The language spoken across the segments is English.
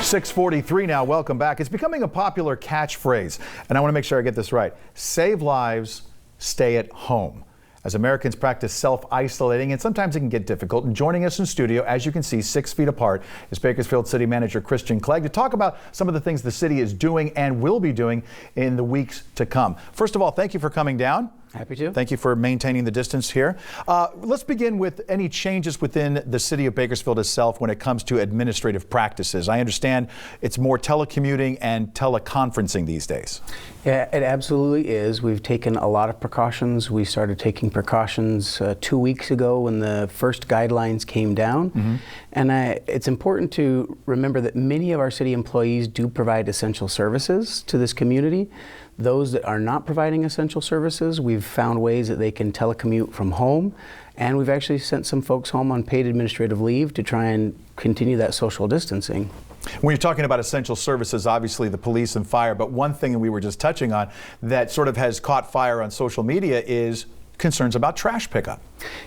6:43 now. Welcome back. It's becoming a popular catchphrase, and I want to make sure I get this right. Save lives, stay at home. As Americans practice self-isolating, and sometimes it can get difficult. And joining us in studio, as you can see, 6 feet apart, is Bakersfield City Manager Clegg to talk about some of the things the city is doing and will be doing in the weeks to come. First of all, thank you for coming down. Happy to. Thank you for maintaining the distance here. Let's begin with any changes within the city of Bakersfield itself when it comes to administrative practices. I understand it's more telecommuting and teleconferencing these days. Yeah, it absolutely is. We've taken a lot of precautions. We started taking precautions 2 weeks ago when the first guidelines came down. And it's important to remember that many of our city employees do provide essential services to this community. Those that are not providing essential services, we've found ways that they can telecommute from home, and we've actually sent some folks home on paid administrative leave to try and continue that social distancing. When you're talking about essential services, obviously the police and fire, but one thing that we were just touching on that sort of has caught fire on social media is concerns about trash pickup.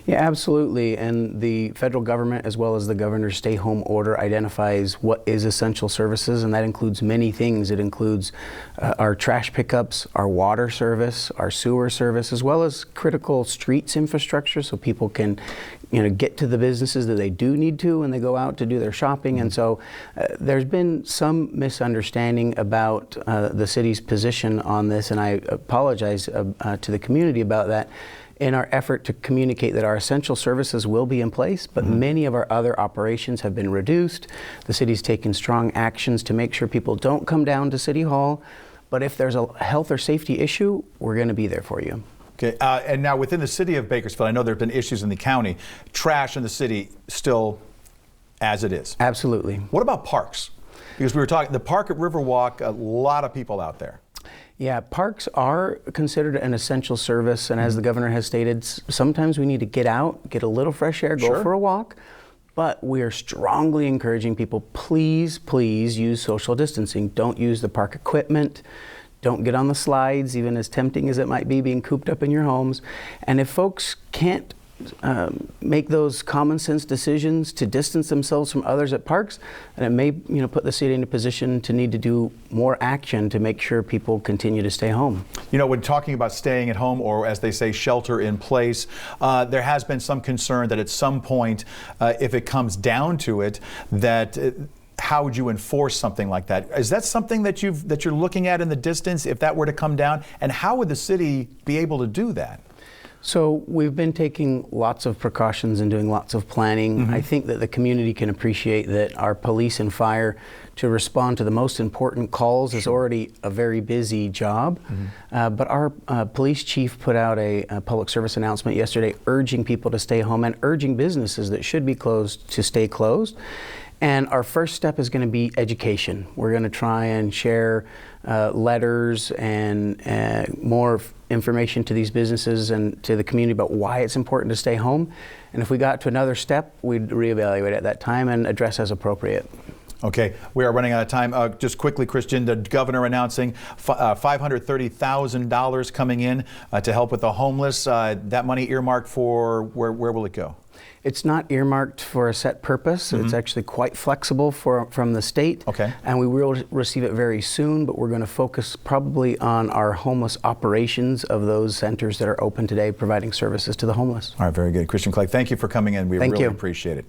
Yeah, absolutely. And the federal government, as well as the governor's stay-home order, identifies what is essential services, and that includes many things. It includes our trash pickups, our water service, our sewer service, as well as critical streets infrastructure, so people can, get to the businesses that they do need to when they go out to do their shopping. And so there's been some misunderstanding about the city's position on this, and I apologize to the community about that, in our effort to communicate that our essential services will be in place, but many of our other operations have been reduced. The city's taken strong actions to make sure people don't come down to City Hall, but if there's a health or safety issue, we're going to be there for you. Okay, and now within the city of Bakersfield, I know there have been issues in the county. Trash in the city still as it is. Absolutely. What about parks? Because we were talking, the park at Riverwalk, a lot of people out there. Yeah, parks are considered an essential service, and as the governor has stated, sometimes we need to get out, get a little fresh air, go for a walk, but we are strongly encouraging people, please use social distancing. Don't use the park equipment. Don't get on the slides, even as tempting as it might be being cooped up in your homes. And if folks can't make those common sense decisions to distance themselves from others at parks, and it may put the city in a position to need to do more action to make sure people continue to stay home. When talking about staying at home, or as they say, shelter in place, there has been some concern that at some point, if it comes down to it, that how would you enforce something like that? Is that something that you're looking at in the distance if that were to come down? And how would the city be able to do that? So we've been taking lots of precautions and doing lots of planning. I think that the community can appreciate that our police and fire to respond to the most important calls is already a very busy job. But our police chief put out a public service announcement yesterday urging people to stay home and urging businesses that should be closed to stay closed. And our first step is going to be education. We're going to try and share letters and more information to these businesses and to the community about why it's important to stay home. And if we got to another step, we'd reevaluate at that time and address as appropriate. Okay, we are running out of time. Just quickly, Christian, the governor announcing $530,000 coming in to help with the homeless. That money earmarked for where will it go? It's not earmarked for a set purpose. It's actually quite flexible from the state. Okay. And we will receive it very soon, but we're going to focus probably on our homeless operations of those centers that are open today, providing services to the homeless. All right, very good. Christian Clegg, thank you for coming in. We really appreciate it.